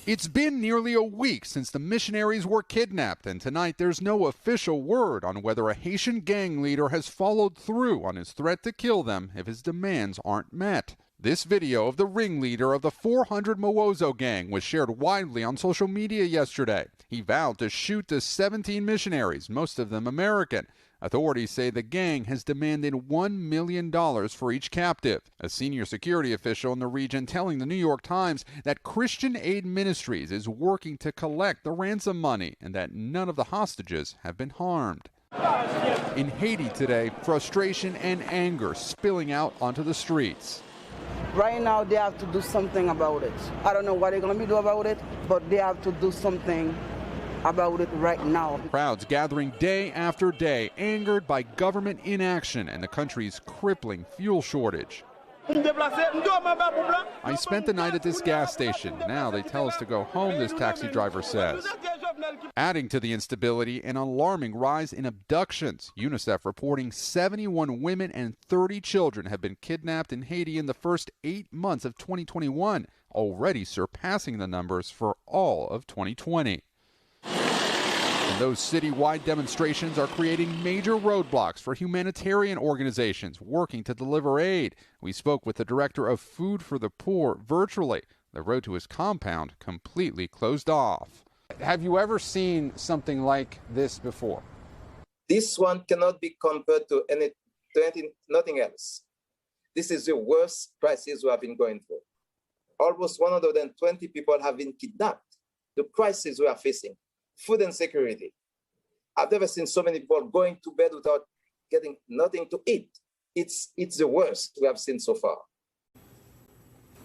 It's been nearly a week since the missionaries were kidnapped, and tonight there's no official word on whether a Haitian gang leader has followed through on his threat to kill them if his demands aren't met. This video of the ringleader of the 400 Mowozo gang was shared widely on social media yesterday. He vowed to shoot the 17 missionaries, most of them American. Authorities say the gang has demanded $1 million for each captive. A senior security official in the region telling the New York Times that Christian Aid Ministries is working to collect the ransom money and that none of the hostages have been harmed. In Haiti today, frustration and anger spilling out onto the streets. Right now, they have to do something about it. I don't know what they're going to do about it, but they have to do something about it right now. Crowds gathering day after day, angered by government inaction and the country's crippling fuel shortage. I spent the night at this gas station. Now they tell us to go home, this taxi driver says. Adding to the instability, an alarming rise in abductions. UNICEF reporting 71 women and 30 children have been kidnapped in Haiti in the first 8 months of 2021, already surpassing the numbers for all of 2020. And those citywide demonstrations are creating major roadblocks for humanitarian organizations working to deliver aid. We spoke with the director of Food for the Poor virtually. The road to his compound completely closed off. Have you ever seen something like this before? This one cannot be compared to nothing else. This is the worst crisis we have been going through. Almost 120 people have been kidnapped. The crisis we are facing. Food insecurity. I've never seen so many people going to bed without getting nothing to eat. It's the worst we have seen so far.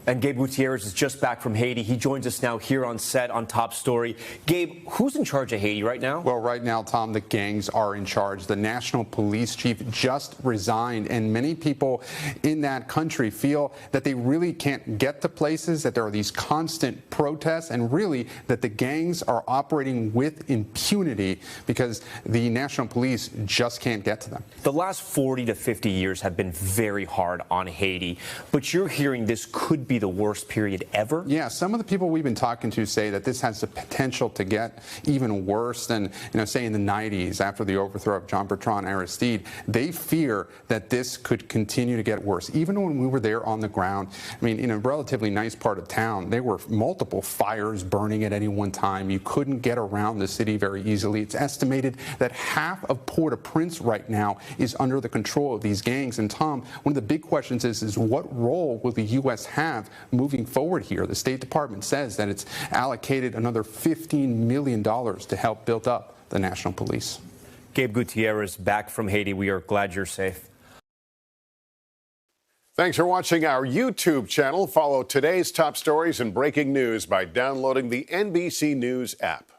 And Gabe Gutierrez is just back from Haiti. He joins us now here on set on Top Story. Gabe, who's in charge of Haiti right now? Well, right now, Tom, the gangs are in charge. The national police chief just resigned, and many people in that country feel that they really can't get to places, that there are these constant protests, and really that the gangs are operating with impunity because the national police just can't get to them. The last 40 to 50 years have been very hard on Haiti, but you're hearing this could be the worst period ever? Yeah, some of the people we've been talking to say that this has the potential to get even worse than, say in the 90s after the overthrow of Jean Bertrand Aristide. They fear that this could continue to get worse. Even when we were there on the ground, I mean, in a relatively nice part of town, there were multiple fires burning at any one time. You couldn't get around the city very easily. It's estimated that half of Port-au-Prince right now is under the control of these gangs. And Tom, one of the big questions is what role will the U.S. have moving forward here? The State Department says that it's allocated another $15 million to help build up the national police. Gabe Gutierrez back from Haiti. We are glad you're safe. Thanks for watching our YouTube channel. Follow today's top stories and breaking news by downloading the NBC News app.